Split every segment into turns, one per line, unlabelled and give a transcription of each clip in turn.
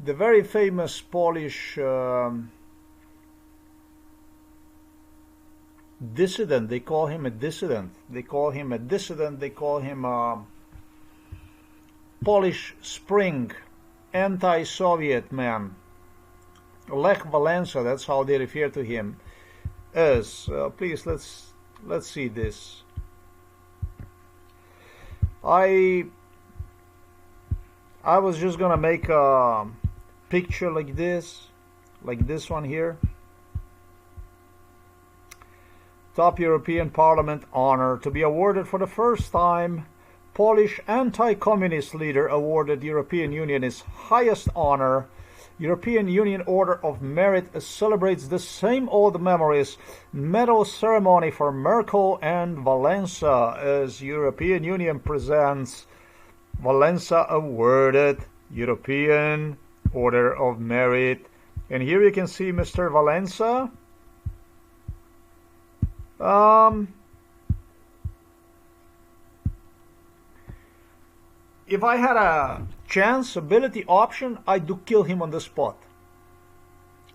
the very famous Polish dissident. They call him a dissident. They call him a dissident. They call him a Polish Spring, anti-Soviet man. Lech Walesa, that's how they refer to him as. Please, let's see this. I was just gonna make a picture like this one here. Top European Parliament honor to be awarded for the first time. Polish anti-communist leader awarded European Union its highest honor. European Union Order of Merit celebrates the same old memories. Medal ceremony for Merkel and Walesa as European Union presents Walesa awarded European Order of Merit. And here you can see Mr. Walesa. If I had a chance, ability, option, I'd do kill him on the spot.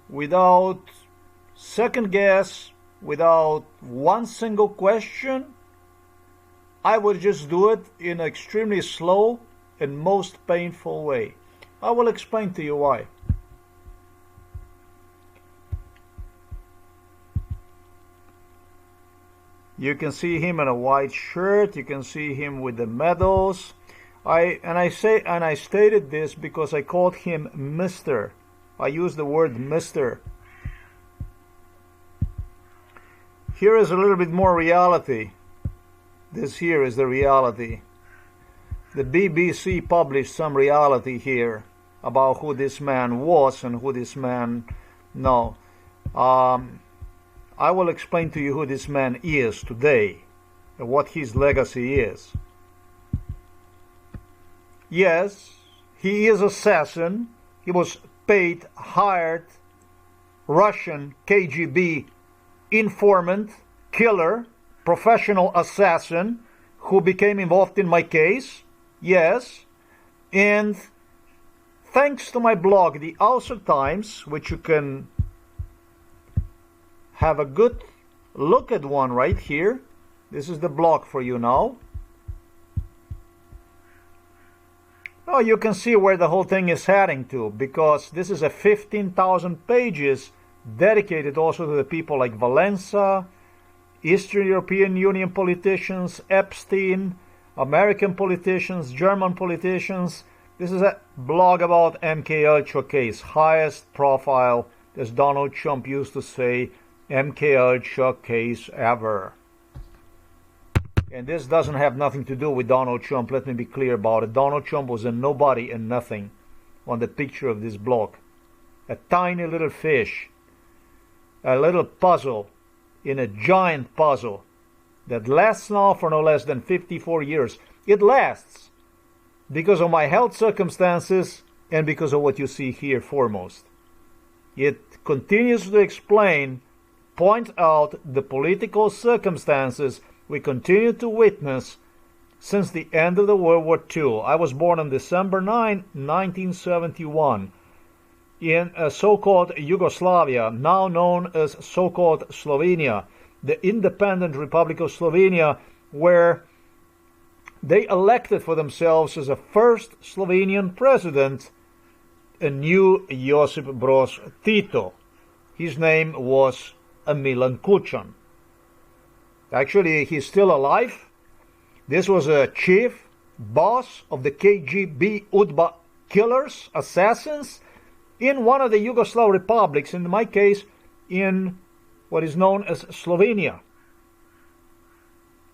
Without second guess, without one single question, I would just do it in an extremely slow and most painful way. I will explain to you why. You can see him in a white shirt. You can see him with the medals. I stated this because I called him Mr. I used the word Mr. Here is a little bit more reality. This here is the reality. The BBC published some reality here about who this man was and who this man... No. I will explain to you who this man is today and what his legacy is. Yes, he is assassin. He was paid, hired, Russian KGB informant, killer, professional assassin who became involved in my case. Yes, and thanks to my blog, the Ulster Times, which you can have a good look at one right here. This is the blog for you now. Oh, you can see where the whole thing is heading to, because this is a 15,000 pages dedicated also to the people like Walesa, Eastern European Union politicians, Epstein, American politicians, German politicians. This is a blog about MK Ultra case, highest profile, as Donald Trump used to say, MK Ultra case ever. And this doesn't have nothing to do with Donald Trump, let me be clear about it. Donald Trump was a nobody and nothing on the picture of this blog. A tiny little fish, a little puzzle in a giant puzzle that lasts now for no less than 54 years. It lasts because of my health circumstances and because of what you see here foremost. It continues to explain, point out the political circumstances we continue to witness since the end of the World War II. I was born on December 9, 1971, in a so-called Yugoslavia, now known as so-called Slovenia, the independent Republic of Slovenia, where they elected for themselves as a first Slovenian president a new Josip Broz Tito. His name was Milan Kučan. Actually, he's still alive. This was a chief, boss of the KGB UDBA killers, assassins, in one of the Yugoslav republics, in my case, in what is known as Slovenia.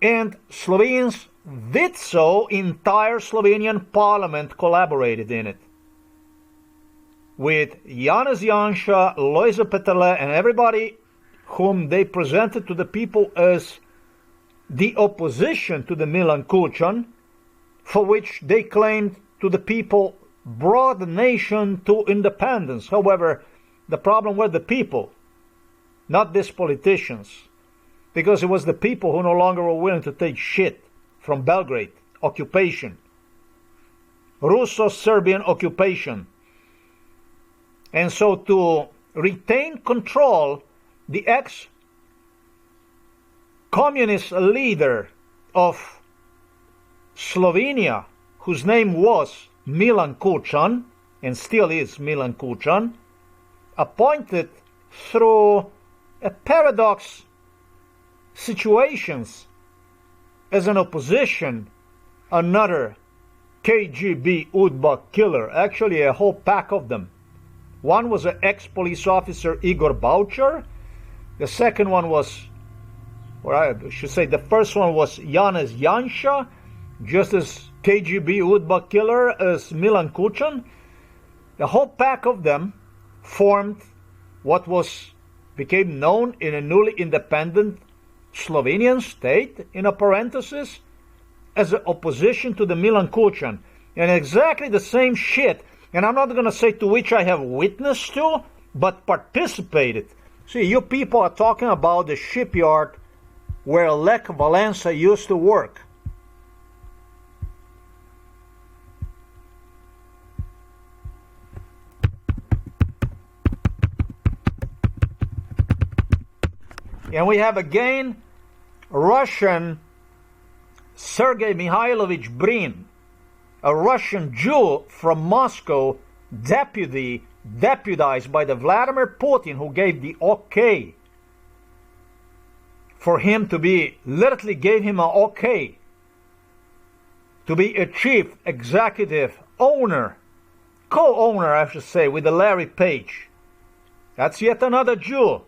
And Slovenes did so, entire Slovenian parliament collaborated in it. With Janez Janša, Lojze Peterle, and everybody whom they presented to the people as the opposition to the Milan Kučan, for which they claimed to the people brought the nation to independence. However, the problem were the people, not these politicians, because it was the people who no longer were willing to take shit from Belgrade, occupation, Russo-Serbian occupation. And so to retain control, the ex-communist leader of Slovenia, whose name was Milan Kučan, and still is Milan Kučan, appointed through a paradox situations as an opposition another KGB UDBA killer, actually a whole pack of them. One was an ex-police officer, Igor Baučar. The second one was, or I should say the first one was Janez Janša, just as KGB UDBA killer as Milan Kučan. The whole pack of them formed what became known in a newly independent Slovenian state, in a parenthesis, as an opposition to the Milan Kučan. And exactly the same shit, and I'm not going to say to which I have witnessed to, but participated. See, you people are talking about the shipyard where Lech Walesa used to work. And we have again Russian Sergei Mikhailovich Brin, a Russian Jew from Moscow, deputized by the Vladimir Putin, who gave the okay for him to be, literally gave him an okay to be a chief executive owner, co-owner I should say, with the Larry Page. That's yet another Jew,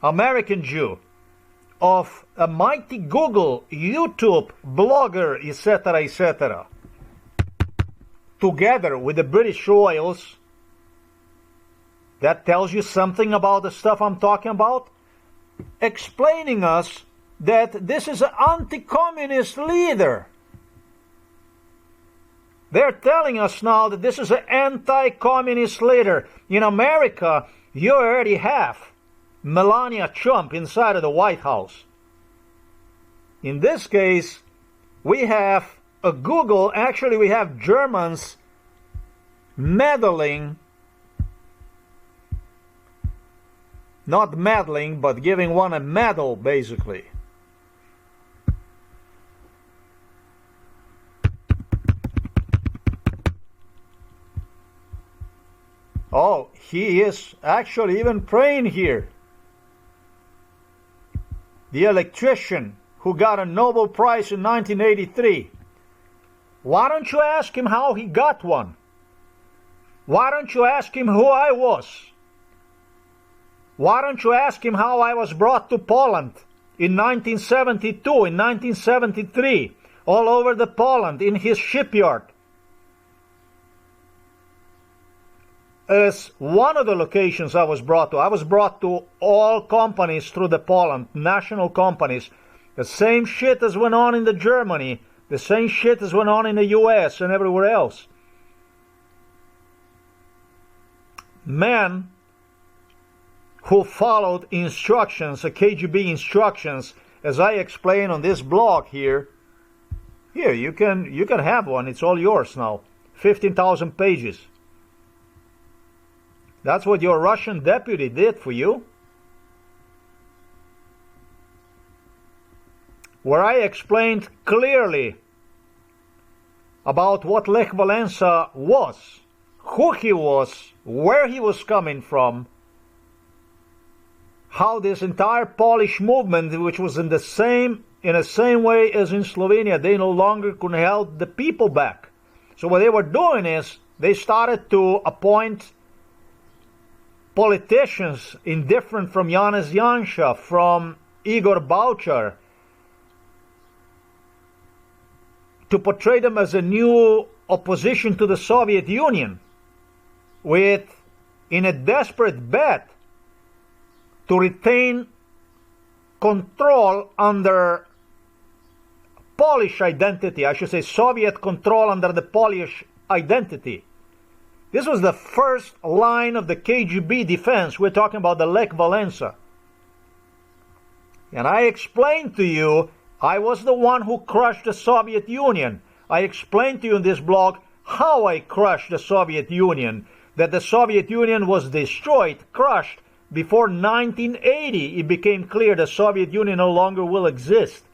American Jew, of a mighty Google, YouTube, blogger, etc., etc., together with the British royals. That tells you something about the stuff I'm talking about, explaining us that this is an anti-communist leader. They're telling us now that this is an anti-communist leader. In America, you already have Melania Trump inside of the White House. In this case, we have a Google, actually we have Germans meddling, not meddling, but giving one a medal, basically. Oh, he is actually even praying here. The electrician who got a Nobel Prize in 1983. Why don't you ask him how he got one? Why don't you ask him who I was? Why don't you ask him how I was brought to Poland in 1972, in 1973, all over the Poland, in his shipyard? As one of the locations I was brought to all companies through the Poland, national companies. The same shit as went on in the Germany, the same shit as went on in the US and everywhere else. Men who followed instructions, the KGB instructions, as I explain on this blog here. Here, you can have one, it's all yours now. 15,000 pages. That's what your Russian deputy did for you. Where I explained clearly about what Lech Walesa was, who he was, where he was coming from, how this entire Polish movement, which was in the same way as in Slovenia, they no longer could hold the people back. So what they were doing is they started to appoint politicians indifferent from Janez Janša, from Igor Baučar, to portray them as a new opposition to the Soviet Union, in a desperate bet to retain control under Polish identity, I should say Soviet control under the Polish identity. This was the first line of the KGB defense. We're talking about the Lech Walesa. And I explained to you, I was the one who crushed the Soviet Union. I explained to you in this blog how I crushed the Soviet Union. that the Soviet Union was destroyed, crushed, before 1980 it became clear the Soviet Union no longer will exist.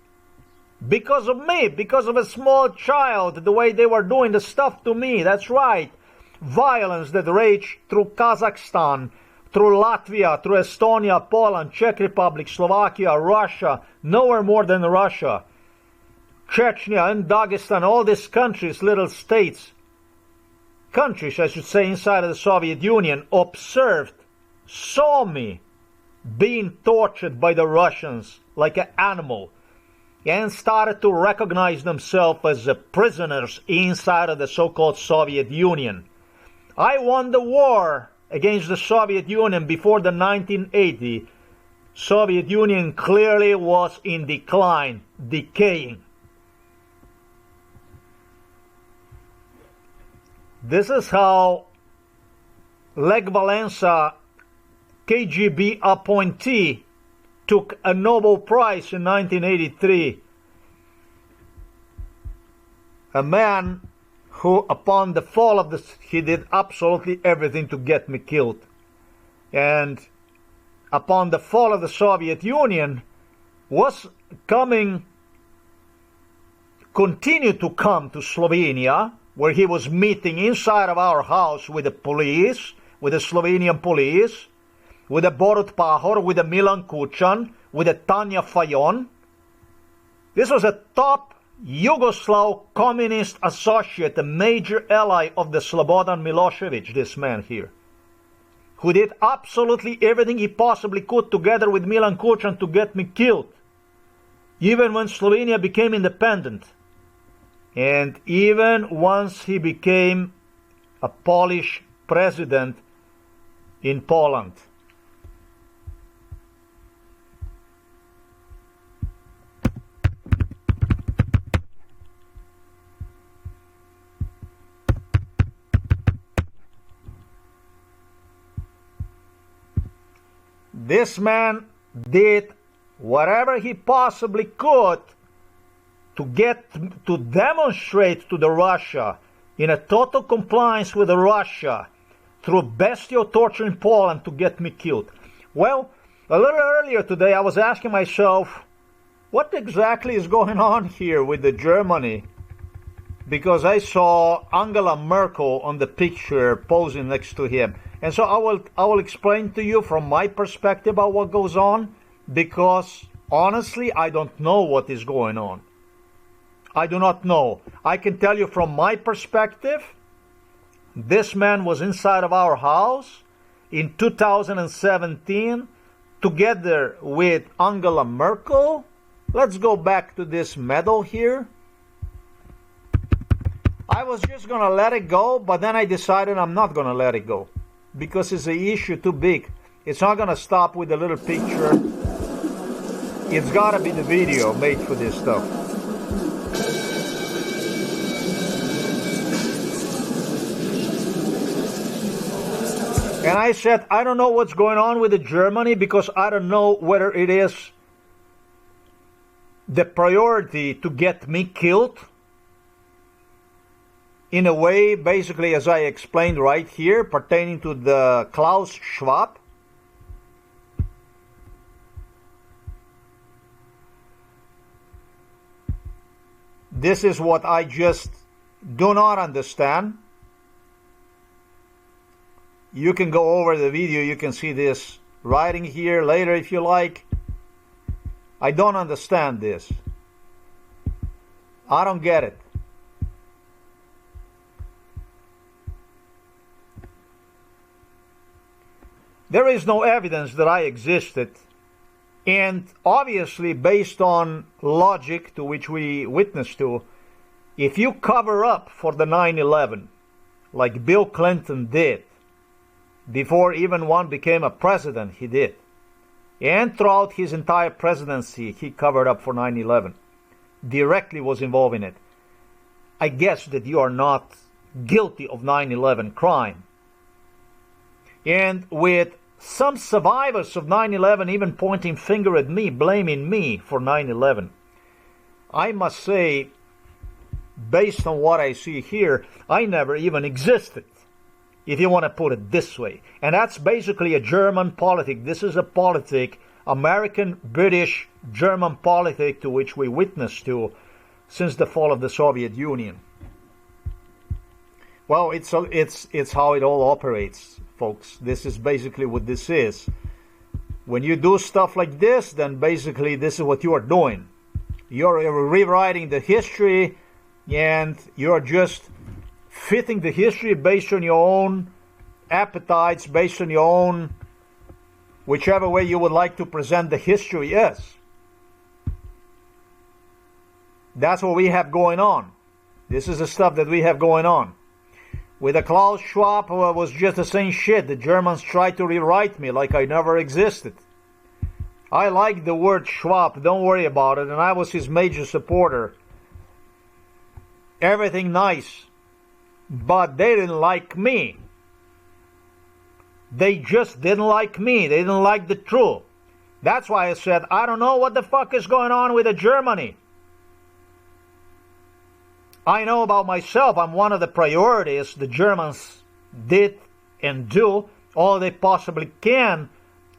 Because of me, because of a small child, the way they were doing the stuff to me, that's right. Violence that raged through Kazakhstan, through Latvia, through Estonia, Poland, Czech Republic, Slovakia, Russia, nowhere more than Russia. Chechnya and Dagestan, all these countries, little states, countries I should say inside of the Soviet Union, observed, saw me being tortured by the Russians like an animal, and started to recognize themselves as prisoners inside of the so-called Soviet Union. I won the war against the Soviet Union before the 1980. Soviet Union clearly was in decline, decaying. This is how Lech Walesa, KGB appointee, took a Nobel Prize in 1983. A man who, upon the fall of he did absolutely everything to get me killed. And upon the fall of the Soviet Union, was continued to come to Slovenia, where he was meeting inside of our house with the police, with the Slovenian police, with the Borut Pahor, with the Milan Kučan, with the Tanja Fajon. This was a top Yugoslav communist associate, a major ally of the Slobodan Milosevic, this man here, who did absolutely everything he possibly could together with Milan Kučan to get me killed, even when Slovenia became independent, and even once he became a Polish president in Poland. This man did whatever he possibly could to demonstrate to the Russia, in a total compliance with Russia, through bestial torture in Poland, to get me killed. Well, a little earlier today I was asking myself, what exactly is going on here with the Germany? Because I saw Angela Merkel on the picture posing next to him. And so I will explain to you from my perspective about what goes on, because honestly I don't know what is going on. I do not know. I can tell you from my perspective, this man was inside of our house in 2017 together with Angela Merkel. Let's go back to this medal here. I was just going to let it go, but then I decided I'm not going to let it go, because it's an issue too big. It's not going to stop with a little picture. It's got to be the video made for this stuff. And I said, I don't know what's going on with the Germany, because I don't know whether it is the priority to get me killed, in a way, basically, as I explained right here, pertaining to the Klaus Schwab. This is what I just do not understand. You can go over the video, you can see this writing here later if you like. I don't understand this. I don't get it. There is no evidence that I existed, and obviously based on logic to which we witness to, if you cover up for the 9/11 like Bill Clinton did, before even one became a president, he did, and throughout his entire presidency he covered up for 9/11, directly was involved in it, I guess that you are not guilty of 9/11 crime. And with some survivors of 9/11 even pointing finger at me, blaming me for 9/11, I must say, based on what I see here, I never even existed. if you want to put it this way. And that's basically a German politic. This is a politic, American, British, German politic to which we witness to since the fall of the Soviet Union. Well, it's how it all operates, folks. This is basically what this is. When you do stuff like this, then basically this is what you are doing. You're rewriting the history, and you're just fitting the history based on your own appetites, based on your own, whichever way you would like to present the history is. That's what we have going on. This is the stuff that we have going on. With the Klaus Schwab, was just the same shit. The Germans tried to rewrite me like I never existed. I like the word Schwab, don't worry about it, and I was his major supporter. Everything nice. But they didn't like me. They just didn't like me. They didn't like the truth. That's why I said, I don't know what the fuck is going on with Germany. I know about myself, I'm one of the priorities. The Germans did and do all they possibly can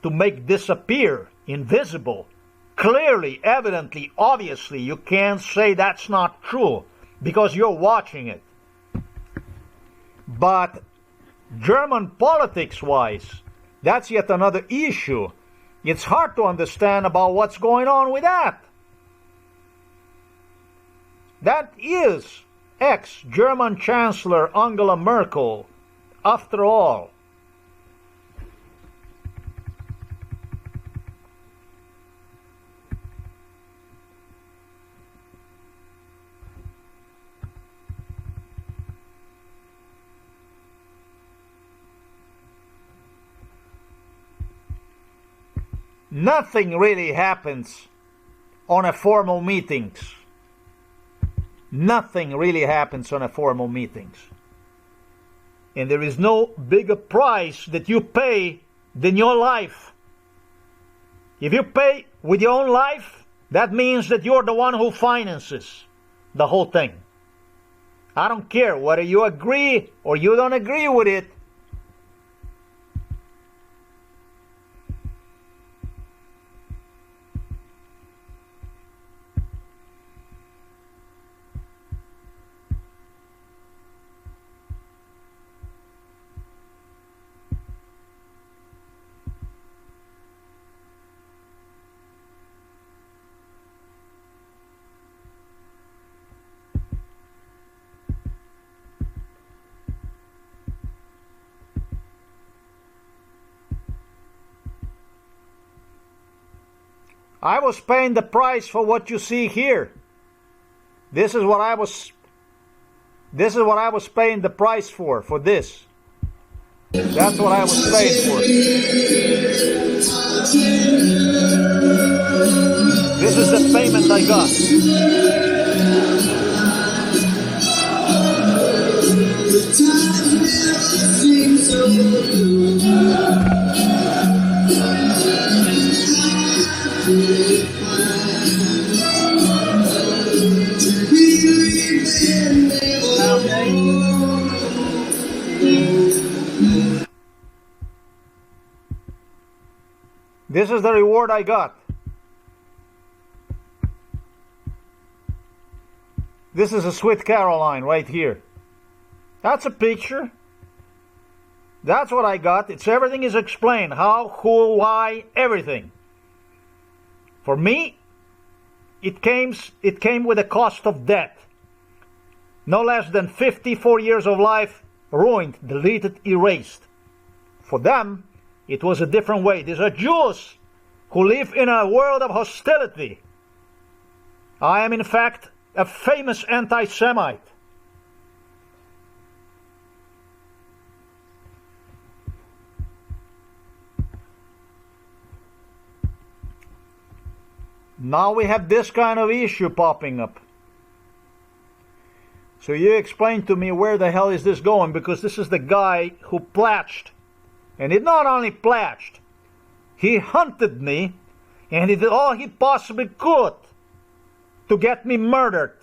to make disappear, invisible. Clearly, evidently, obviously, you can't say that's not true because you're watching it. But German politics-wise, that's yet another issue. It's hard to understand about what's going on with that. That is ex-German Chancellor Angela Merkel, after all. Nothing really happens on a formal meetings. Nothing really happens on a formal meetings. And there is no bigger price that you pay than your life. If you pay with your own life, that means that you're the one who finances the whole thing. I don't care whether you agree or you don't agree with it. I was paying the price for what you see here. This is what I was paying the price for this. That's what I was paying for. This is the payment I got. This is the reward I got. This is a Sweet Caroline right here. That's a picture. That's what I got. Everything is explained. How, who, why, everything. For me, it came with a cost of death. No less than 54 years of life ruined, deleted, erased. For them, it was a different way. These are Jews who live in a world of hostility. I am, in fact, a famous anti-Semite. Now we have this kind of issue popping up. So you explain to me where the hell is this going, because this is the guy who pledged. And he not only pledged, he hunted me, and he did all he possibly could to get me murdered.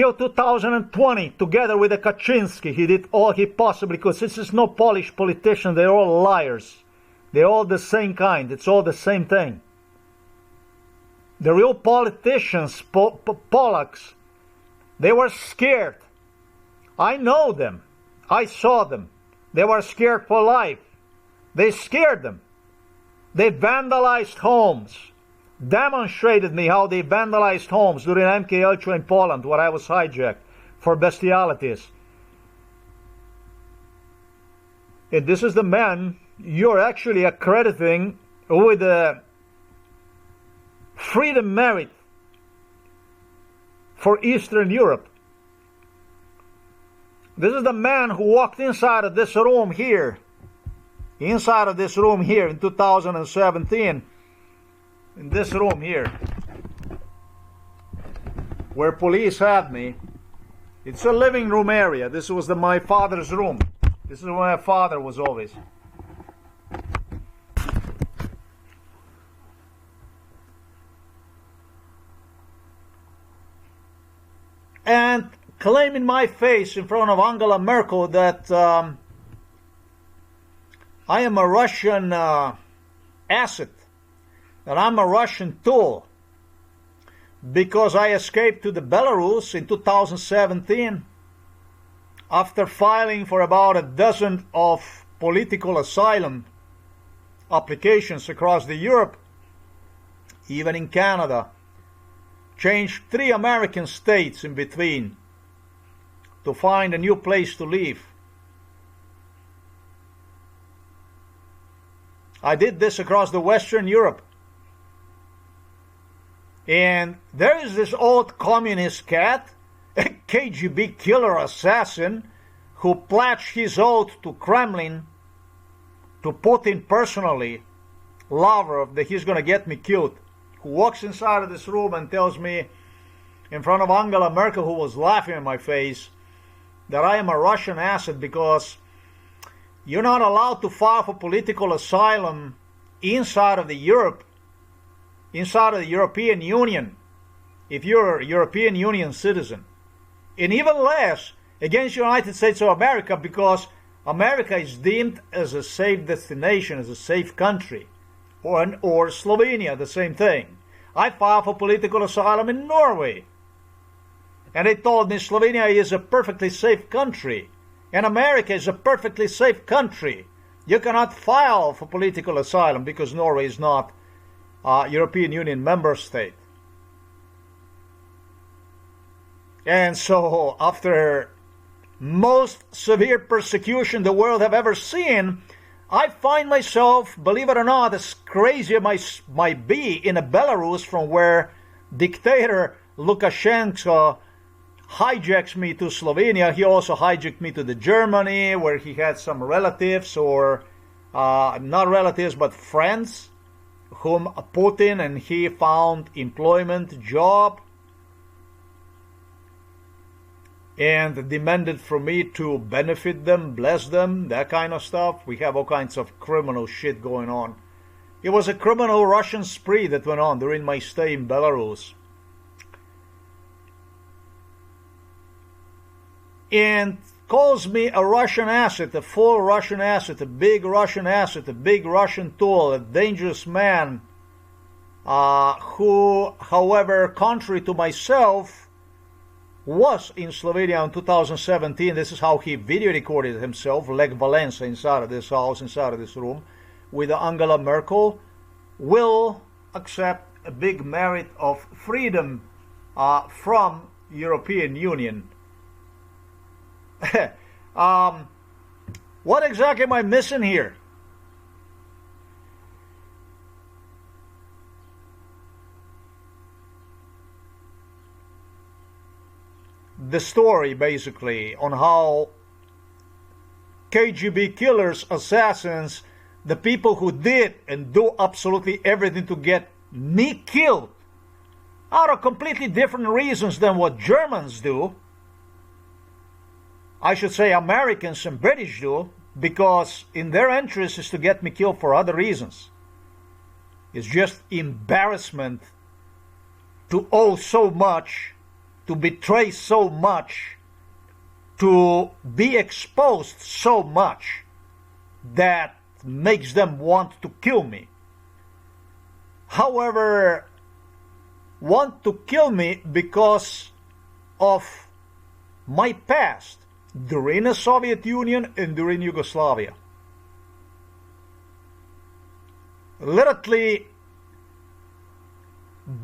till 2020, together with the Kaczynski, he did all he possibly could. This is no Polish politician. They're all liars. They're all the same kind. It's all the same thing. The real politicians, Polacks, they were scared. I know them. I saw them. They were scared for life. They scared them. They vandalized homes. Demonstrated me how they vandalized homes during MK Ultra in Poland, where I was hijacked for bestialities. And this is the man you're actually accrediting with the Freedom Merit for Eastern Europe. This is the man who walked inside of this room here, in 2017, in this room here, where police had me. It's a living room area. This was my father's room. This is where my father was always. And claiming my face in front of Angela Merkel that I am a Russian asset, that I'm a Russian tool, because I escaped to the Belarus in 2017 after filing for about a dozen of political asylum applications across Europe, even in Canada. Changed 3 American states in between to find a new place to live. I did this across the Western Europe. And there is this old communist cat, a KGB killer assassin, who pledged his oath to Kremlin, to Putin personally, Lavrov, that he's going to get me killed, who walks inside of this room and tells me, in front of Angela Merkel, who was laughing in my face, that I am a Russian asset because you're not allowed to file for political asylum inside of the European Union, if you're a European Union citizen. And even less against the United States of America, because America is deemed as a safe destination, as a safe country. Or Slovenia, the same thing. I filed for political asylum in Norway. And they told me Slovenia is a perfectly safe country. And America is a perfectly safe country. You cannot file for political asylum because Norway is not a European Union member state. And so, after most severe persecution the world have ever seen, I find myself, believe it or not, as crazy as I might be, in a Belarus from where dictator Lukashenko hijacks me to Slovenia. He also hijacked me to the Germany, where he had some relatives, or not relatives, but friends, whom Putin and he found employment, job, and demanded from me to benefit them, bless them, that kind of stuff. We have all kinds of criminal shit going on. It was a criminal Russian spree that went on during my stay in Belarus. And calls me a Russian asset, a full Russian asset, a big Russian asset, a big Russian tool, a dangerous man, who, however, contrary to myself, was in Slovenia in 2017. This is how he video recorded himself, Lech Walesa, inside of this house, inside of this room, with Angela Merkel, will accept a big merit of freedom from European Union. What exactly am I missing here? The story, basically, on how KGB killers, assassins, the people who did and do absolutely everything to get me killed, out of completely different reasons than what Germans do. I should say Americans and British do, because in their interest is to get me killed for other reasons. It's just embarrassment to owe so much to betray so much, to be exposed so much, that makes them want to kill me. However, want to kill me because of my past during the Soviet Union and during Yugoslavia. Literally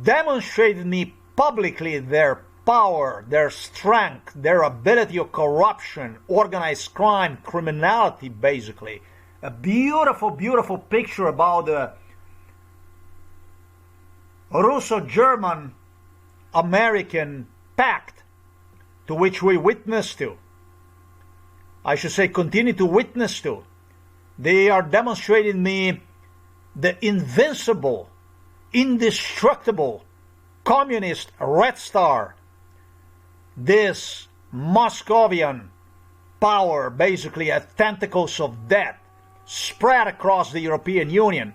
demonstrated me publicly their power, their strength, their ability of corruption, organized crime, criminality, basically. A beautiful, beautiful picture about the Russo-German-American pact to which we witnessed to. I should say continue to witness to. They are demonstrating me the invincible, indestructible communist Red Star, this Moscovian power, basically a tentacles of death spread across the European Union.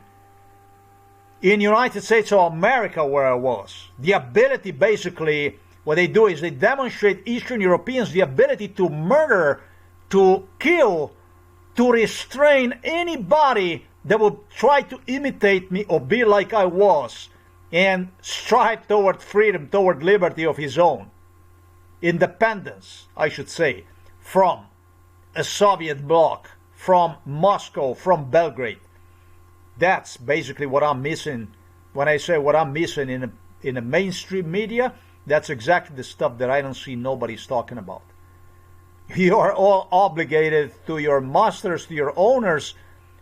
In United States of America, where I was, the ability, basically, what they do is they demonstrate Eastern Europeans the ability to murder, to kill, to restrain anybody that would try to imitate me or be like I was and strive toward freedom, toward liberty of his own. Independence, I should say, from a Soviet bloc, from Moscow, from Belgrade. That's basically what I'm missing. When I say what I'm missing in the mainstream media, that's exactly the stuff that I don't see nobody's talking about. You are all obligated to your masters, to your owners,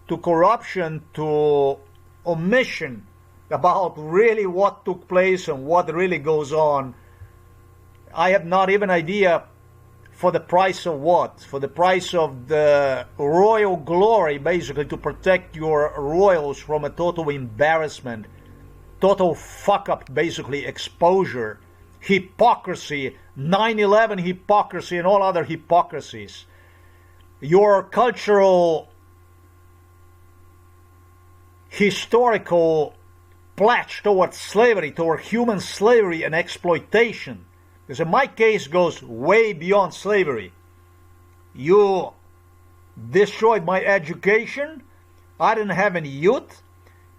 to corruption, to omission about really what took place and what really goes on. I have not even idea for the price of what? For the price of the royal glory, basically, to protect your royals from a total embarrassment, total fuck-up, basically, exposure, hypocrisy, 9/11 hypocrisy and all other hypocrisies. Your cultural, historical pledge towards slavery, toward human slavery and exploitation. Because in my case goes way beyond slavery. You destroyed my education. I didn't have any youth.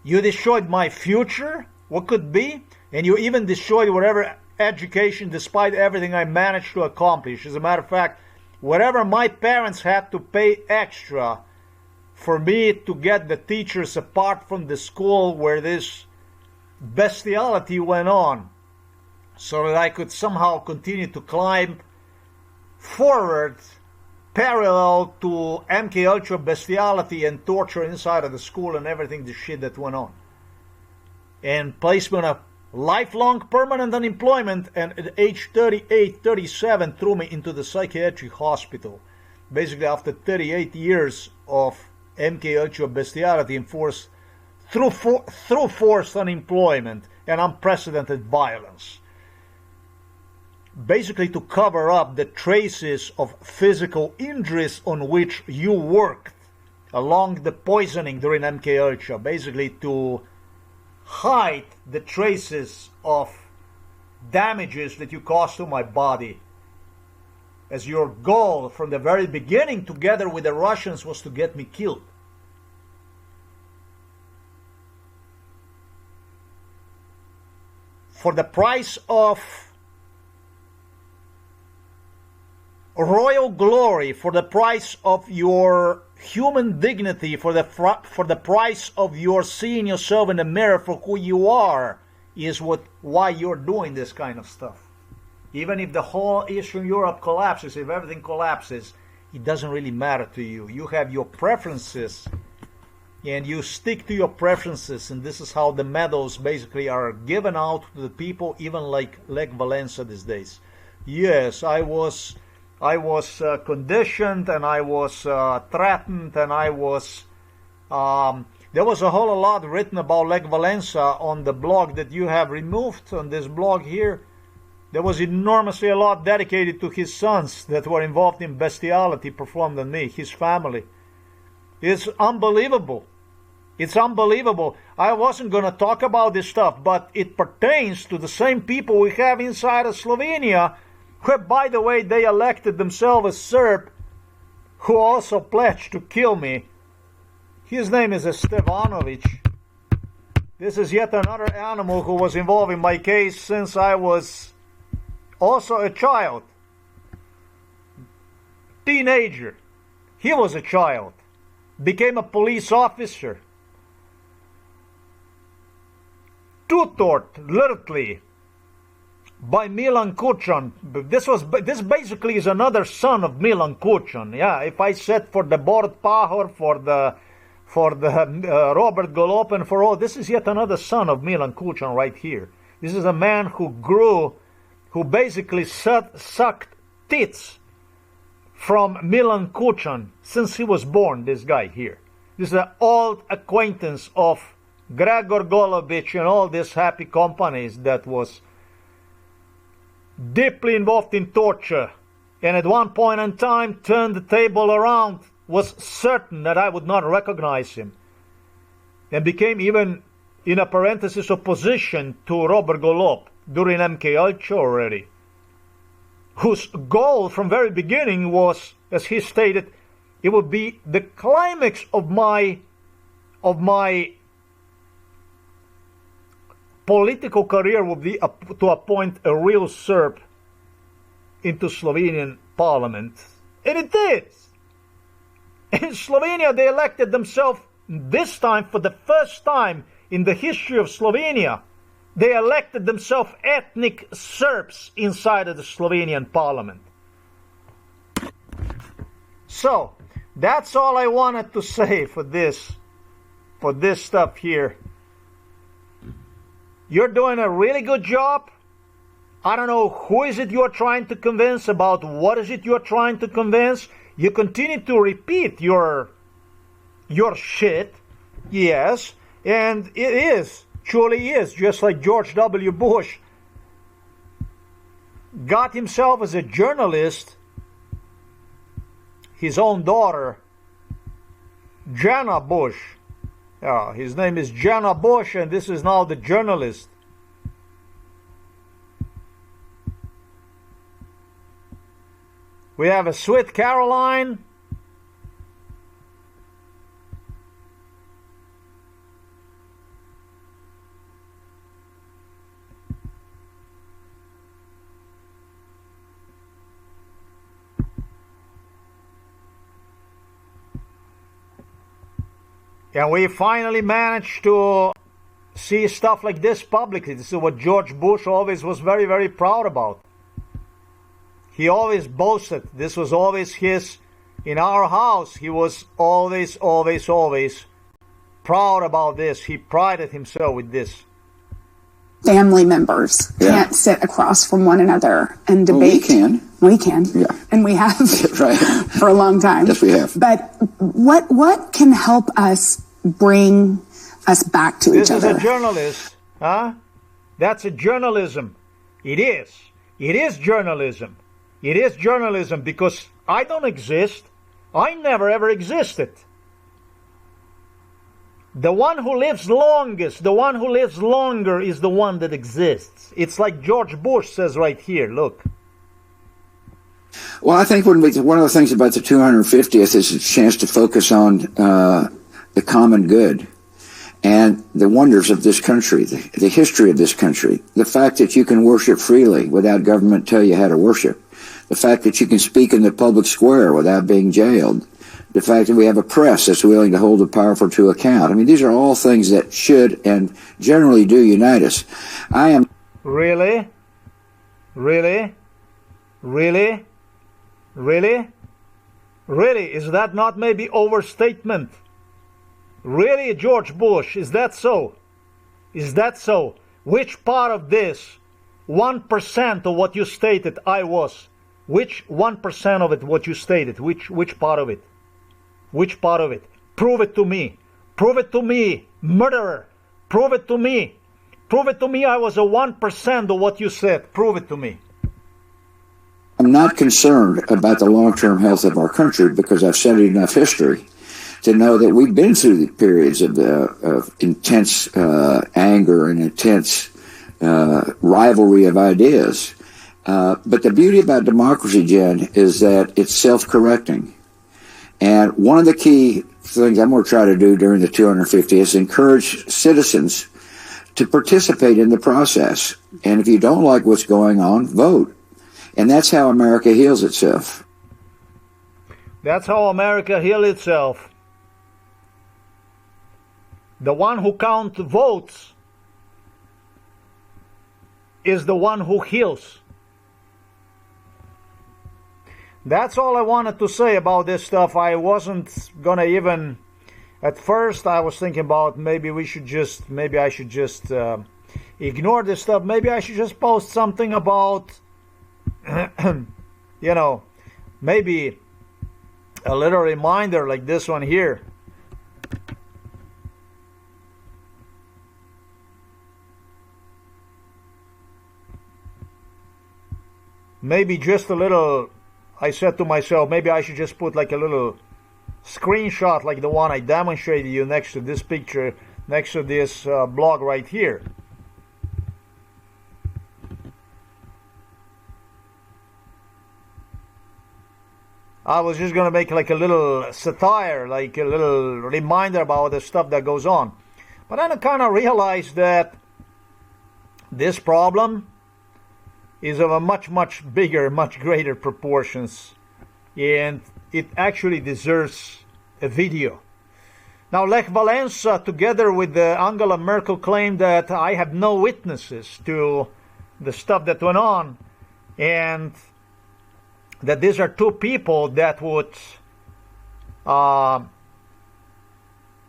You destroyed my future, what could be. And you even destroyed whatever education, despite everything I managed to accomplish. As a matter of fact, whatever my parents had to pay extra for me to get the teachers apart from the school where this bestiality went on, so that I could somehow continue to climb forward parallel to MK Ultra bestiality and torture inside of the school and everything, the shit that went on. And placement of lifelong permanent unemployment, and at age 38, 37 threw me into the psychiatric hospital. Basically after 38 years of MK Ultra bestiality enforced through forced unemployment and unprecedented violence. Basically to cover up the traces of physical injuries on which you worked along the poisoning during MK Ultra. Basically to hide the traces of damages that you caused to my body. As your goal from the very beginning, together with the Russians, was to get me killed. For the price of royal glory, for the price of your human dignity, for the price of your seeing yourself in the mirror for who you are, is why you're doing this kind of stuff. Even if the whole Eastern Europe collapses, if everything collapses, it doesn't really matter to you. You have your preferences, and you stick to your preferences, and this is how the medals basically are given out to the people, even like Lech Walesa these days. Yes, I was conditioned, and I was threatened, and I was... there was a whole lot written about Lech Walesa on the blog that you have removed, on this blog here. There was enormously a lot dedicated to his sons that were involved in bestiality performed on me, his family. It's unbelievable. It's unbelievable. I wasn't going to talk about this stuff, but it pertains to the same people we have inside of Slovenia, who, by the way, they elected themselves a Serb, who also pledged to kill me. His name is Stevanovic. This is yet another animal who was involved in my case since I was also a child. Teenager. He was a child. Became a police officer. Tutored literally by Milan Kučan. This basically is another son of Milan Kučan. Yeah, if I said for the Borut Pahor, for the Robert Golob, and for all, this is yet another son of Milan Kučan right here. This is a man who basically sucked tits from Milan Kučan since he was born, this guy here. This is an old acquaintance of Gregor Golobic and all these happy companies that was deeply involved in torture, and at one point in time turned the table around, was certain that I would not recognize him, and became even, in a parenthesis, opposition to Robert Golob during MK Ultra already, whose goal from very beginning was, as he stated, it would be the climax of my political career would be to appoint a real Serb into Slovenian parliament. And it is. In Slovenia, they elected themselves, this time, for the first time in the history of Slovenia, they elected themselves ethnic Serbs inside of the Slovenian parliament. So, that's all I wanted to say for this stuff here. You're doing a really good job. I don't know who is it you're trying to convince, about what is it you're trying to convince. You continue to repeat your shit, yes, and it is, truly is, just like George W. Bush got himself as a journalist, his own daughter, Jana Bush. His name is Jana Bush, and this is now the journalist. We have a Sweet Caroline. And we finally managed to see stuff like this publicly. This is what George Bush always was very, very proud about. He always boasted. This was always his, in our house, he was always proud about this. He prided himself with this.
Family members can't sit across from one another and debate.
Well,
we can.
Yeah.
And we have
right.
for a long time.
Yes, we have.
But what can help us bring us back to each other?
This is a journalist, huh? That's a journalism. It is. It is journalism. It is journalism, because I don't exist. I never ever existed. The one who lives longest, the one who lives longer is the one that exists. It's like George Bush says right here, look.
Well, I think one of the things about the 250th is a chance to focus on the common good and the wonders of this country, the history of this country, the fact that you can worship freely without government tell you how to worship, the fact that you can speak in the public square without being jailed, the fact that we have a press that's willing to hold the powerful to account. I mean, these are all things that should and generally do unite us. I am...
Really? Really? Really? Really? Really? Is that not maybe overstatement? Really, George Bush? Is that so? Is that so? Which part of this 1% of what you stated I was? Which 1% of it what you stated? Which part of it? Which part of it? Prove it to me. Prove it to me, murderer. Prove it to me. Prove it to me I was a 1% of what you said. Prove it to me.
I'm not concerned about the long-term health of our country because I've studied enough history to know that we've been through the periods of intense anger and intense rivalry of ideas. But the beauty about democracy, Jen, is that it's self-correcting. And one of the key things I'm going to try to do during the 250th is encourage citizens to participate in the process. And if you don't like what's going on, vote. And that's how America heals itself.
That's how America heals itself. The one who counts votes is the one who heals. That's all I wanted to say about this stuff. I wasn't gonna even, at first I was thinking about maybe I should just ignore this stuff. Maybe I should just post something about, you know, maybe a little reminder like this one here. Maybe just a little, I said to myself, maybe I should just put like a little screenshot like the one I demonstrated you next to this picture, next to this blog right here. I was just going to make like a little satire, like a little reminder about the stuff that goes on. But then I kind of realized that this problem is of a much, much bigger, much greater proportions, and it actually deserves a video. Now, Lech Walesa, together with Angela Merkel, claimed that I have no witnesses to the stuff that went on, and that these are two people that would,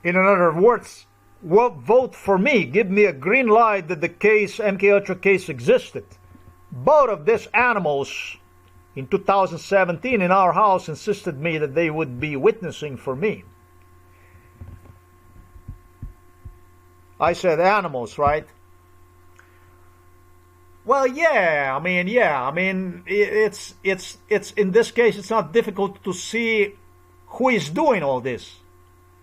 in other words, vote for me, give me a green light that the case, MKUltra case, existed. Both of these animals in 2017 in our house insisted me that they would be witnessing for me. I said animals, right? Well, yeah, I mean, it's in this case, it's not difficult to see who is doing all this.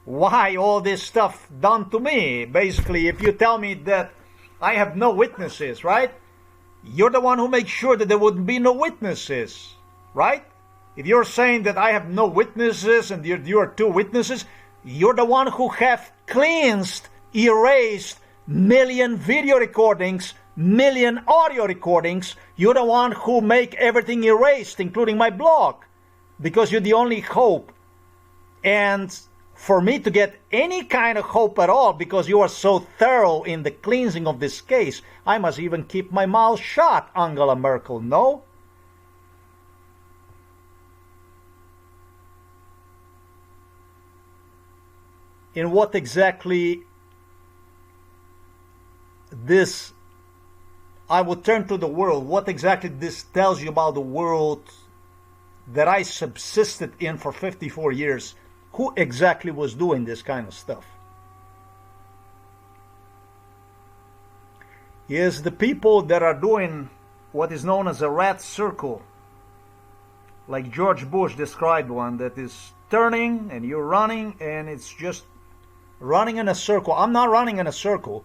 Why all this stuff done to me? Basically, if you tell me that I have no witnesses, right? You're the one who makes sure that there wouldn't be no witnesses, right? If you're saying that I have no witnesses and you are two witnesses, you're the one who have cleansed, erased million video recordings, million audio recordings. You're the one who make everything erased, including my blog, because you're the only hope. And for me to get any kind of hope at all, because you are so thorough in the cleansing of this case, I must even keep my mouth shut, Angela Merkel, no? In what exactly this, I would turn to the world, what exactly this tells you about the world that I subsisted in for 54 years, who exactly was doing this kind of stuff? Is the people that are doing what is known as a rat circle, like George Bush described one, that is turning and you're running and it's just running in a circle. I'm not running in a circle,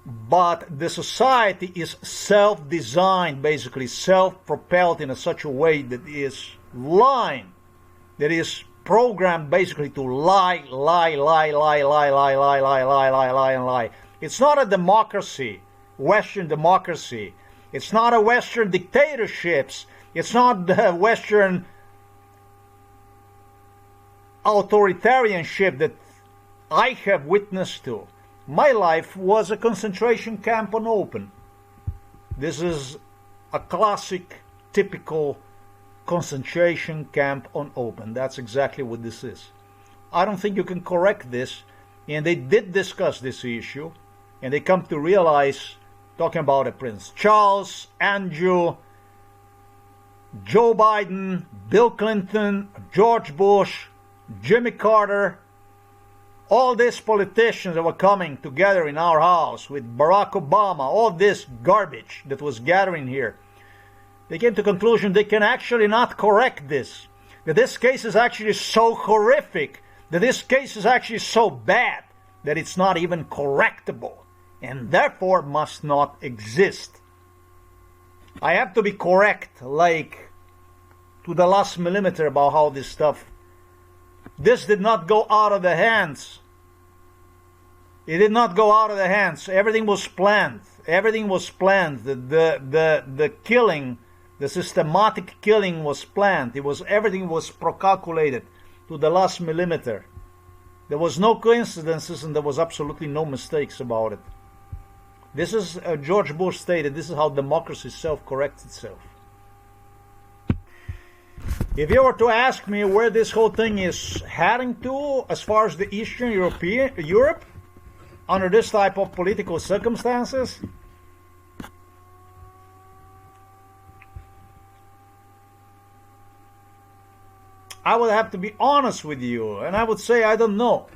but the society is self-designed, basically self-propelled in such a way that is lying, that is programmed basically to lie, and lie. It's not a democracy, Western democracy. It's not a Western dictatorships. It's not the Western authoritarianship that I have witnessed to. My life was a concentration camp on open. This is a classic, typical concentration camp on open. That's exactly what this is. I don't think you can correct this, and they did discuss this issue, and they come to realize, talking about it, Prince Charles, Andrew, Joe Biden, Bill Clinton, George Bush, Jimmy Carter, all these politicians that were coming together in our house with Barack Obama, all this garbage that was gathering here, they came to the conclusion they can actually not correct this. that this case is actually so horrific, that this case is actually so bad, that it's not even correctable, and therefore must not exist. I have to be correct, like, to the last millimeter about how this stuff... This did not go out of the hands. It did not go out of the hands. Everything was planned. Everything was planned. The killing, the systematic killing was planned. Everything was procalculated to the last millimeter. There was no coincidences and there was absolutely no mistakes about it. This is, George Bush stated, this is how democracy self-corrects itself. If you were to ask me where this whole thing is heading to, as far as the Eastern Europe, under this type of political circumstances, I would have to be honest with you, and I would say I don't know.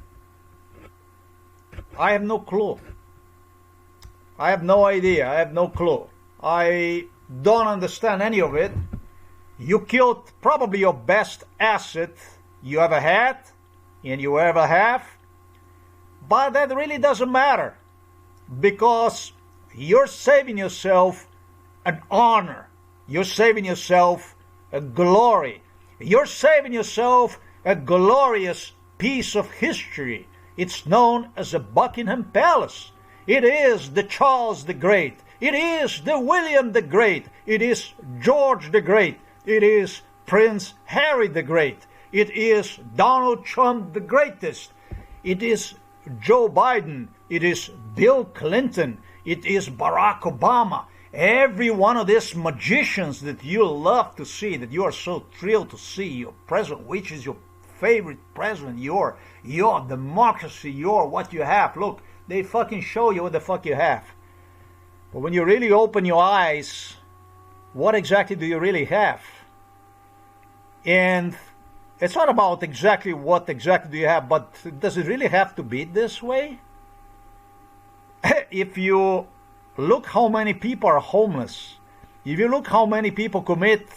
I have no clue. I have no idea. I have no clue. I don't understand any of it. You killed probably your best asset you ever had and you ever have. But that really doesn't matter, because you're saving yourself an honor. You're saving yourself a glory. You're saving yourself a glorious piece of history. It's known as the Buckingham Palace. It is the Charles the Great. It is the William the Great. It is George the Great. It is Prince Harry the Great. It is Donald Trump the Greatest. It is Joe Biden. It is Bill Clinton. It is Barack Obama. Every one of these magicians that you love to see, that you are so thrilled to see, your president, which is your favorite president, your democracy, your what you have. Look, they fucking show you what the fuck you have. But when you really open your eyes, what exactly do you really have? And it's not about exactly what exactly do you have, but does it really have to be this way? If you look how many people are homeless, if you look how many people commit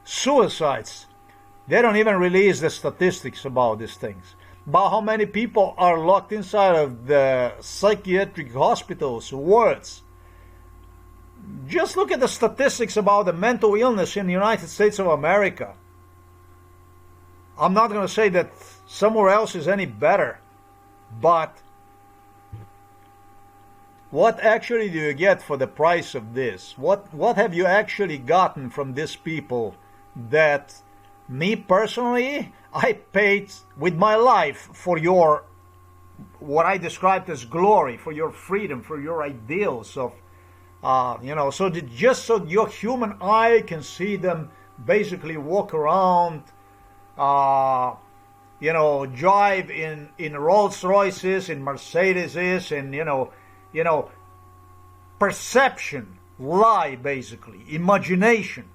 suicides, they don't even release the statistics about these things. About how many people are locked inside of the psychiatric hospitals, wards. Just look at the statistics about the mental illness in the United States of America. I'm not going to say that somewhere else is any better, but what actually do you get for the price of this? What have you actually gotten from these people that me personally, I paid with my life for your, what I described as glory, for your freedom, for your ideals of, so that just so your human eye can see them basically walk around, drive in Rolls Royces, in Mercedeses, and perception, lie basically, imagination.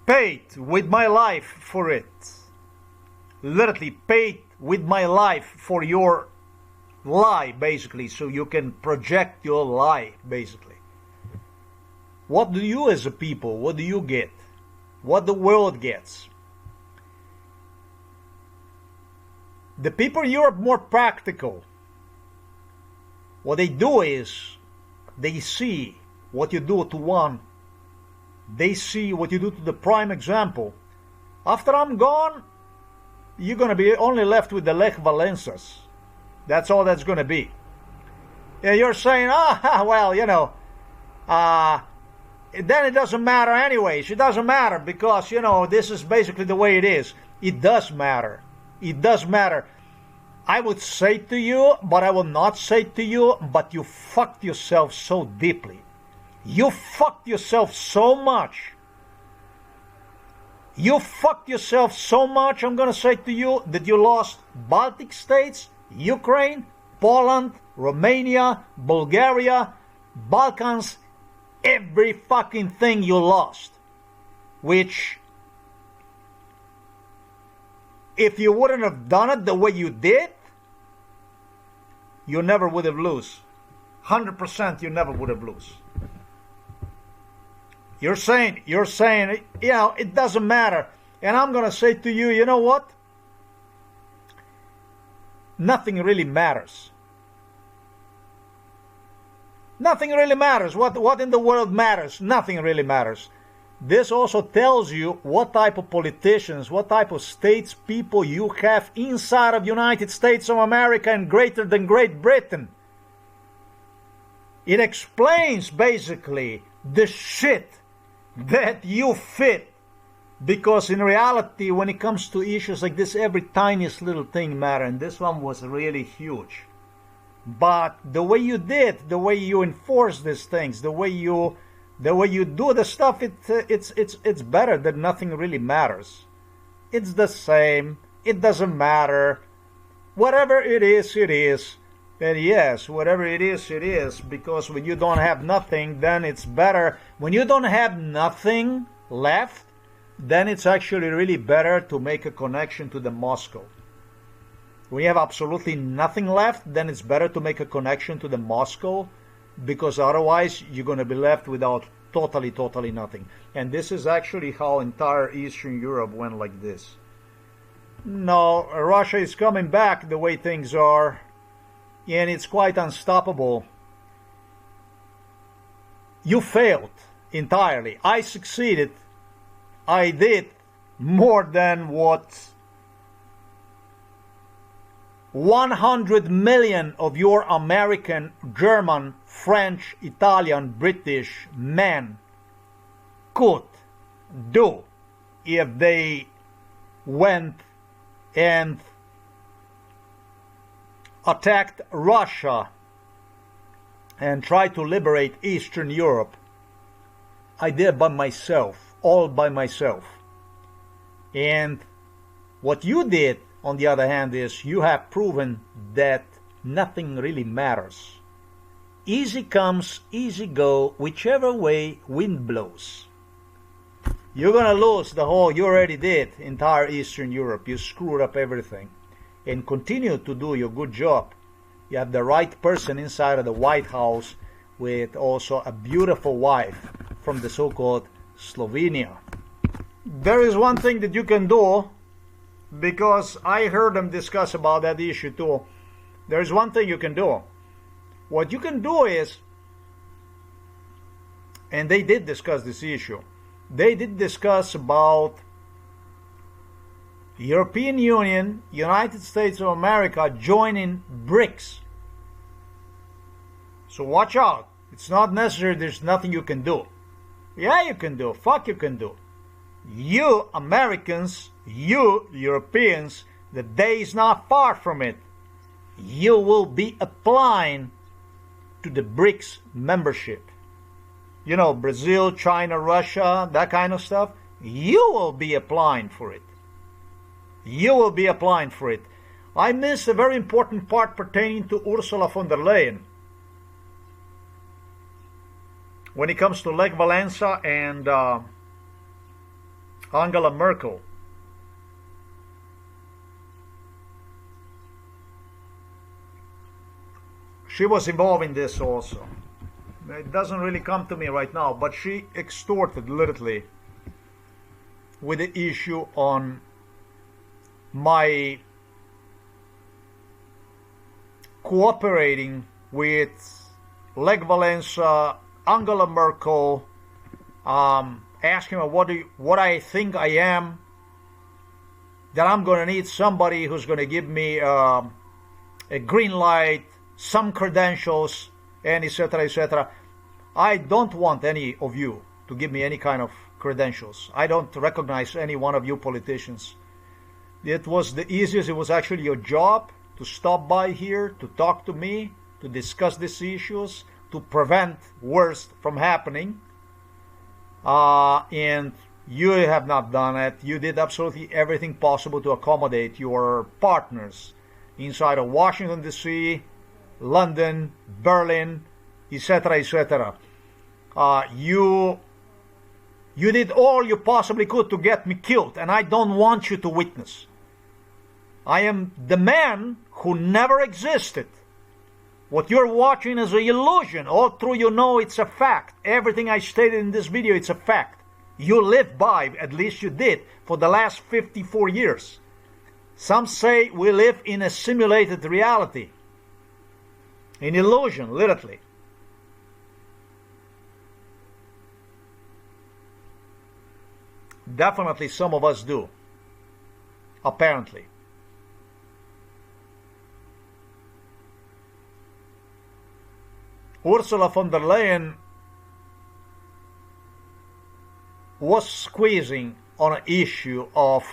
Paid with my life for it. Literally paid with my life for your lie, basically, so you can project your lie, basically. What do you as a people, what do you get? What the world gets? The people in Europe more practical. What they do is, they see what you do to one. They see what you do to the prime example. After I'm gone, you're going to be only left with the Lech Walesas. That's all that's going to be. And you're saying, then it doesn't matter anyways. It doesn't matter because, this is basically the way it is. It does matter. It does matter. I would say to you, but I will not say to you, but you fucked yourself so deeply. You fucked yourself so much. You fucked yourself so much, I'm going to say to you, that you lost Baltic states, Ukraine, Poland, Romania, Bulgaria, Balkans, every fucking thing you lost. Which, if you wouldn't have done it the way you did, you never would have lost. 100% you never would have lost. You're saying, it doesn't matter. And I'm going to say to you, you know what? Nothing really matters. Nothing really matters. What in the world matters? Nothing really matters. This also tells you what type of politicians, what type of statespeople you have inside of United States of America and greater than Great Britain. It explains basically the shit that you fit. Because in reality, when it comes to issues like this, every tiniest little thing matters. And this one was really huge. But the way you did, the way you enforce these things, the way you do the stuff, it's better than nothing really matters. It's the same. It doesn't matter. Whatever it is, it is. And yes, whatever it is. Because when you don't have nothing, then it's better. When you don't have nothing left, then it's actually really better to make a connection to the Moscow. When you have absolutely nothing left, then it's better to make a connection to the Moscow, because otherwise you're going to be left without totally nothing. And this is actually how entire Eastern Europe went like this. No, Russia is coming back the way things are, and it's quite unstoppable. You failed entirely. I succeeded. I did more than what 100 million of your American, German, French, Italian, British men could do if they went and attacked Russia and tried to liberate Eastern Europe. I did by myself, all by myself. And what you did, on the other hand, is you have proven that nothing really matters. Easy comes, easy go, whichever way wind blows. You're gonna lose the whole, you already did, entire Eastern Europe. You screwed up everything. And continue to do your good job. You have the right person inside of the White House with also a beautiful wife from the so-called Slovenia. There is one thing that you can do, because I heard them discuss about that issue too. There is one thing you can do. What you can do is, and they did discuss this issue, they did discuss about European Union, United States of America joining BRICS. So watch out. It's not necessary, there's nothing you can do. Yeah, you can do. Fuck, you can do. You Americans, you Europeans, the day is not far from it. You will be applying to the BRICS membership. You know, Brazil, China, Russia, that kind of stuff. You will be applying for it. You will be applying for it. I missed a very important part pertaining to Ursula von der Leyen. When it comes to Lech Walesa and Angela Merkel. She was involved in this also. It doesn't really come to me right now, but she extorted literally with the issue on my cooperating with Lech Walesa, Angela Merkel, asking her what I think I am, that I'm going to need somebody who's going to give me a green light, some credentials, and etc., etc. I don't want any of you to give me any kind of credentials. I don't recognize any one of you politicians. It was the easiest. It was actually your job to stop by here, to talk to me, to discuss these issues, to prevent worst from happening. And you have not done it. You did absolutely everything possible to accommodate your partners inside of Washington, D.C., London, Berlin, etc., etc. You did all you possibly could to get me killed, and I don't want you to witness. I am the man who never existed. What you're watching is an illusion. All through you know it's a fact. Everything I stated in this video, it's a fact. You live by, at least you did, for the last 54 years. Some say we live in a simulated reality. An illusion, literally. Definitely some of us do. Apparently. Ursula von der Leyen was squeezing on an issue of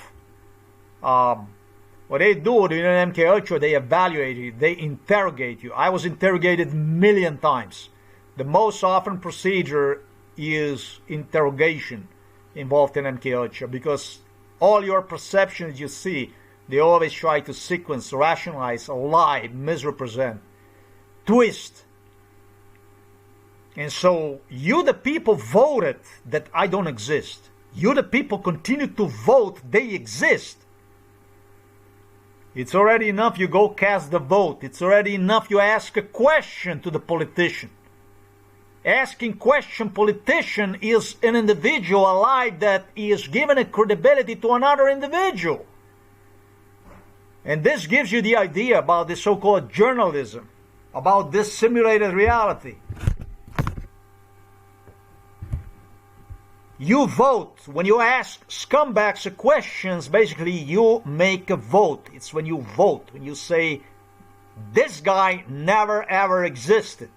what they do in MK Ultra. They evaluate you, they interrogate you. I was interrogated a million times. The most often procedure is interrogation involved in MK Ultra, because all your perceptions you see, they always try to sequence, rationalize, lie, misrepresent, twist. And so you, the people, voted that I don't exist. You, the people, continue to vote they exist. It's already enough you go cast the vote. It's already enough you ask a question to the politician. Asking question politician is an individual alive that is given a credibility to another individual. And this gives you the idea about the so-called journalism, about this simulated reality. You vote. When you ask scumbags questions, basically you make a vote. It's when you vote, when you say, this guy never ever existed.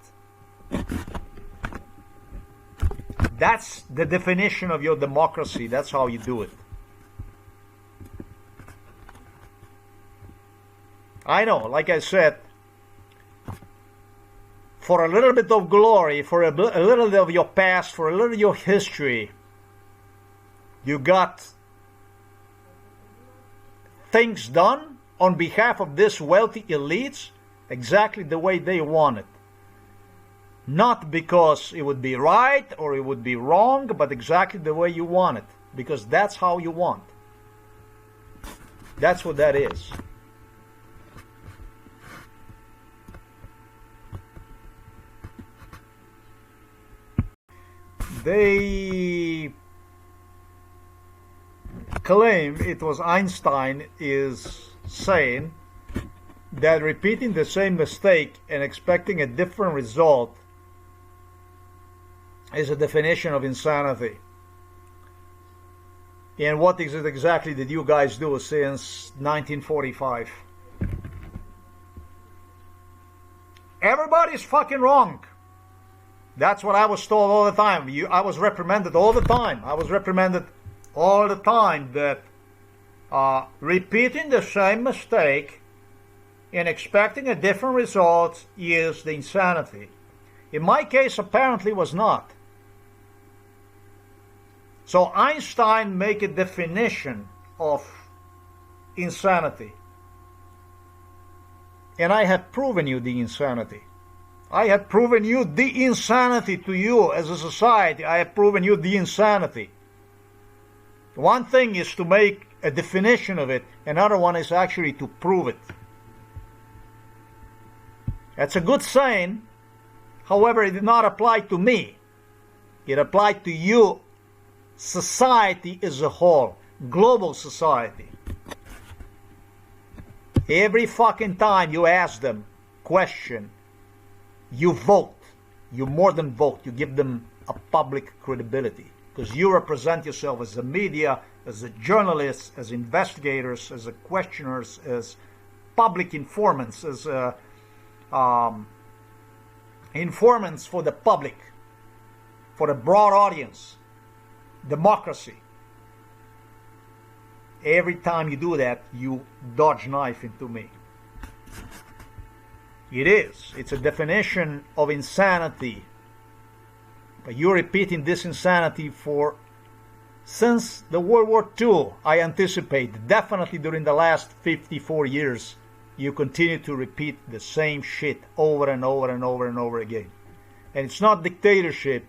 That's the definition of your democracy. That's how you do it. I know, like I said, for a little bit of glory, for a little bit of your past, for a little of your history, you got things done on behalf of these wealthy elites exactly the way they want it. Not because it would be right or it would be wrong, but exactly the way you want it. Because that's how you want. That's what that is. They claim it was Einstein is saying that repeating the same mistake and expecting a different result is a definition of insanity. And what is it exactly that you guys do since 1945? Everybody's fucking wrong. That's what I was told all the time. I was reprimanded all the time. I was reprimanded all the time that repeating the same mistake and expecting a different result is the insanity. In my case, apparently was not. So Einstein made a definition of insanity. And I have proven you the insanity. I have proven you the insanity to you as a society. I have proven you the insanity. One thing is to make a definition of it. Another one is actually to prove it. That's a good saying. However, it did not apply to me. It applied to you, society as a whole, global society. Every fucking time you ask them question, you vote. You more than vote. You give them a public credibility. Because you represent yourself as the media, as a journalist, as investigators, as a questioners, as public informants, as informants for the public, for the broad audience. Democracy. Every time you do that, you dodge knife into me. It is. It's a definition of insanity. But you're repeating this insanity since the World War II, I anticipate. Definitely during the last 54 years, you continue to repeat the same shit over and over and over and over again. And it's not dictatorship.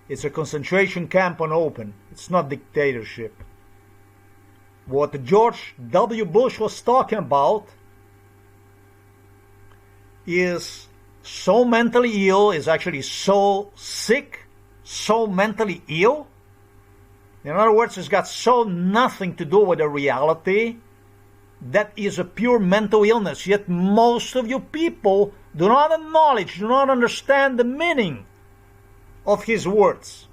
It's a concentration camp on open. It's not dictatorship. What George W. Bush was talking about is so mentally ill, is actually so sick, so mentally ill. In other words, it's got so nothing to do with the reality. That is a pure mental illness. Yet most of you people do not acknowledge, do not understand the meaning of his words.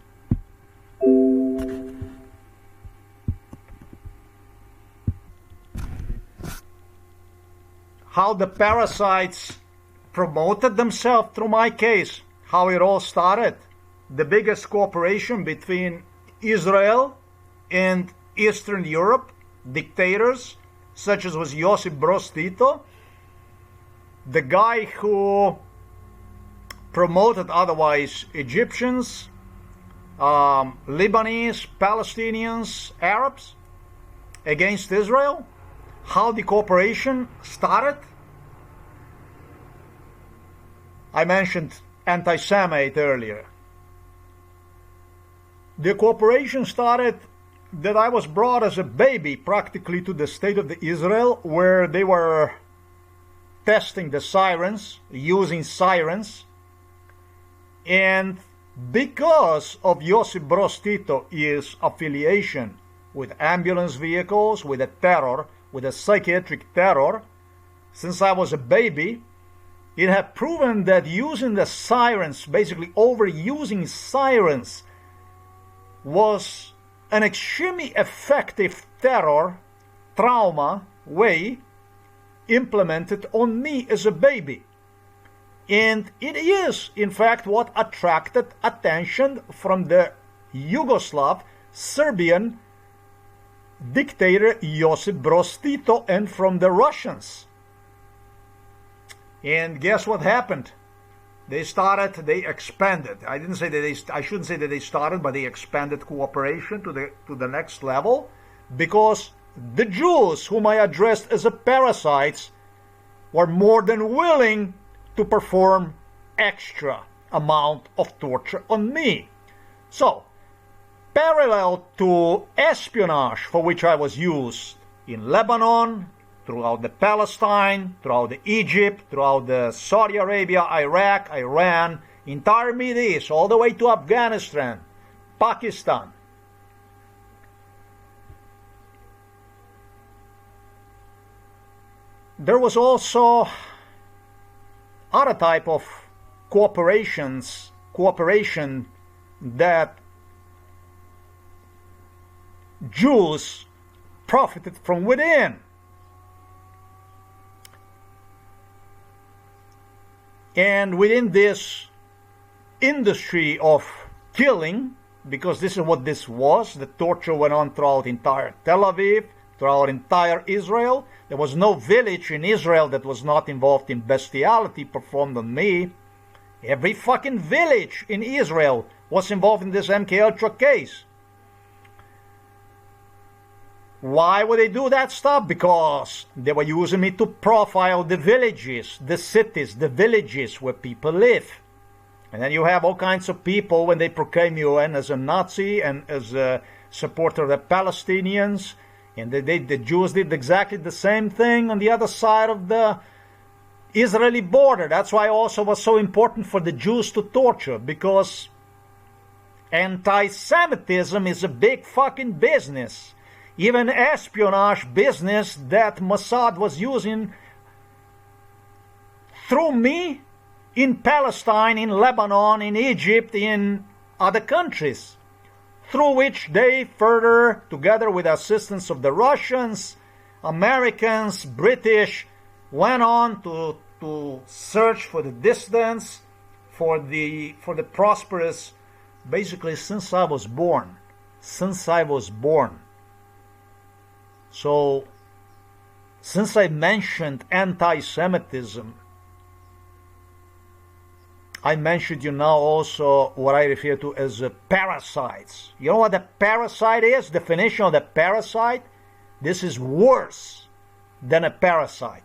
How the parasites promoted themselves through my case. How it all started. The biggest cooperation between Israel and Eastern Europe, dictators, such as was Josip Broz Tito, the guy who promoted otherwise Egyptians, Lebanese, Palestinians, Arabs against Israel. How the cooperation started. I mentioned anti-Semite earlier. The cooperation started that I was brought as a baby practically to the state of Israel, where they were testing the sirens, using sirens. And because of Josip Broz Tito's affiliation with ambulance vehicles, with the terror, with the psychiatric terror, since I was a baby, it had proven that using the sirens, basically overusing sirens, was an extremely effective terror, trauma way implemented on me as a baby. And it is, in fact, what attracted attention from the Yugoslav, Serbian dictator Josip Broz Tito and from the Russians. And guess what happened? They expanded. I shouldn't say that they started, but they expanded cooperation to the next level, because the Jews, whom I addressed as a parasites, were more than willing to perform extra amount of torture on me. So, parallel to espionage for which I was used in Lebanon, throughout the Palestine, throughout the Egypt, throughout the Saudi Arabia, Iraq, Iran, entire Middle East, all the way to Afghanistan, Pakistan. There was also other type of cooperation that Jews profited from within. And within this industry of killing, because this is what this was, the torture went on throughout entire Tel Aviv, throughout entire Israel. There was no village in Israel that was not involved in bestiality performed on me. Every fucking village in Israel was involved in this MK Ultra case. Why would they do that stuff? Because they were using me to profile the villages, the cities, the villages where people live. And then you have all kinds of people, when they proclaim you in as a Nazi and as a supporter of the Palestinians, and the Jews did exactly the same thing on the other side of the Israeli border. That's why also was so important for the Jews to torture, because anti-Semitism is a big fucking business. Even espionage business that Mossad was using through me in Palestine, in Lebanon, in Egypt, in other countries, through which they further, together with the assistance of the Russians, Americans, British, went on to search for the dissidents, for the prosperous, basically since I was born. So, since I mentioned anti-Semitism, I mentioned you now also what I refer to as parasites. You know what a parasite is? Definition of the parasite? This is worse than a parasite.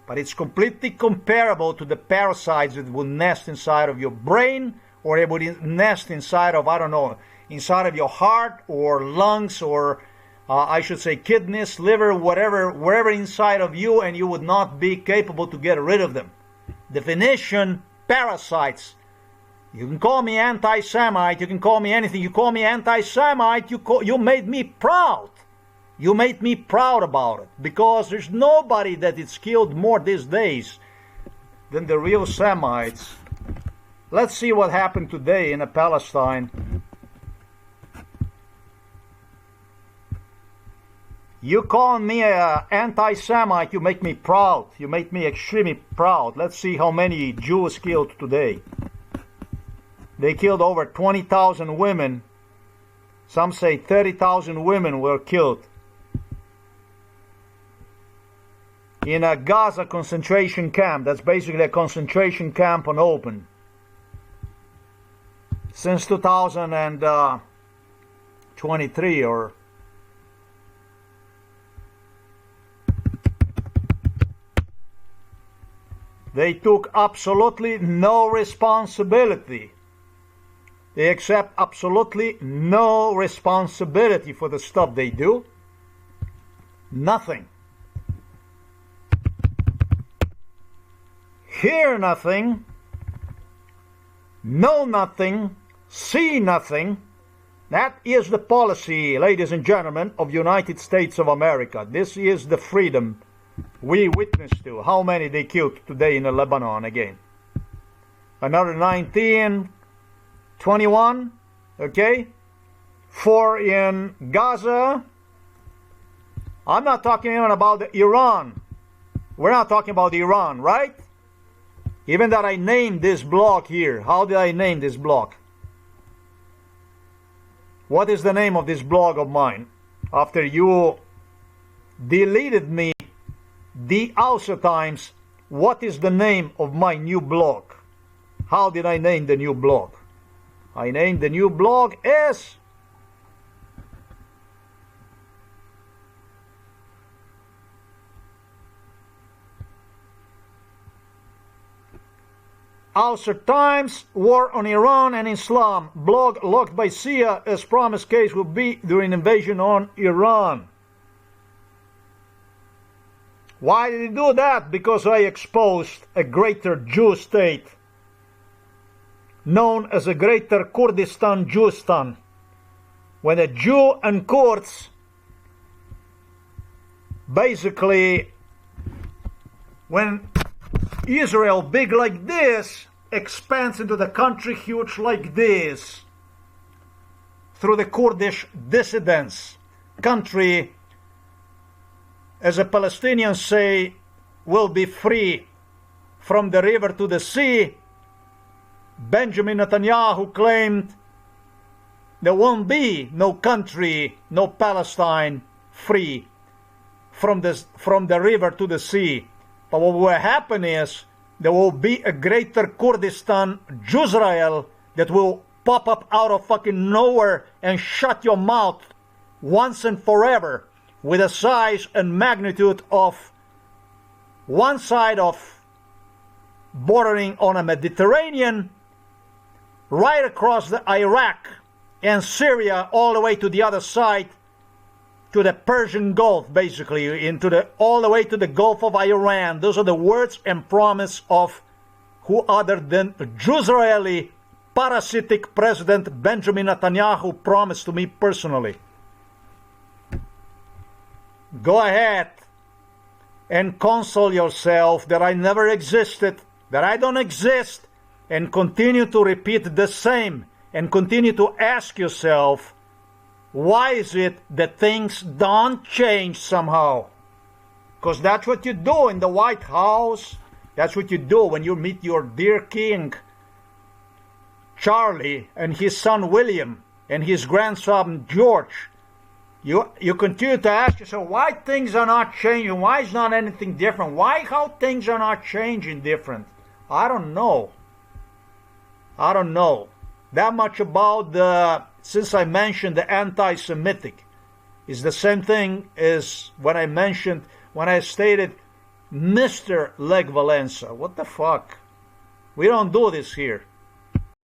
But it's completely comparable to the parasites that will nest inside of your brain, or it would nest inside of, I don't know, inside of your heart or lungs, or I should say kidneys, liver, whatever, wherever inside of you, and you would not be capable to get rid of them. Definition parasites. You can call me anti-Semite, you can call me anything. You call me anti-Semite, you made me proud. You made me proud about it, because there's nobody that is killed more these days than the real Semites. Let's see what happened today in Palestine. You call me an anti-Semite, you make me proud. You make me extremely proud. Let's see how many Jews killed today. They killed over 20,000 women. Some say 30,000 women were killed in a Gaza concentration camp. That's basically a concentration camp on open. Since 2023 or they took absolutely no responsibility. They accept absolutely no responsibility for the stuff they do. Nothing. Hear nothing. Know nothing. See nothing. That is the policy, ladies and gentlemen, of the United States of America. This is the freedom we witness to. How many they killed today in Lebanon again? Another 19, 21, okay? 4 in Gaza. I'm not talking even about Iran. We're not talking about Iran, right? Even that I named this blog here. How did I name this blog? What is the name of this blog of mine? After you deleted me the Außer Times, what is the name of my new blog? How did I name the new blog? I named the new blog as Außer Times, War on Iran and Islam, blog locked by CIA as promised case will be during invasion on Iran. Why did he do that? Because I exposed a greater Jew state known as a Greater Kurdistan Jewstan. When a Jew and Kurds basically, when Israel big like this expands into the country huge like this through the Kurdish dissidents, country, as the Palestinians say, will be free from the river to the sea. Benjamin Netanyahu claimed there won't be no country, no Palestine free from the river to the sea. But what will happen is there will be a greater Kurdistan Jezreel that will pop up out of fucking nowhere and shut your mouth once and forever, with a size and magnitude of one side of bordering on a Mediterranean, right across the Iraq and Syria, all the way to the other side, to the Persian Gulf, basically, all the way to the Gulf of Iran. Those are the words and promise of who other than Israeli parasitic President Benjamin Netanyahu promised to me personally. Go ahead and console yourself that I never existed, that I don't exist, and continue to repeat the same, and continue to ask yourself, why is it that things don't change somehow? Because that's what you do in the White House. That's what you do when you meet your dear king, Charlie, and his son William, and his grandson George. You continue to ask yourself why things are not changing, why is not anything different, how things are not changing different. I don't know. I don't know. That much about since I mentioned the anti-Semitic, is the same thing as when I stated Mr. Lech Walesa. What the fuck? We don't do this here.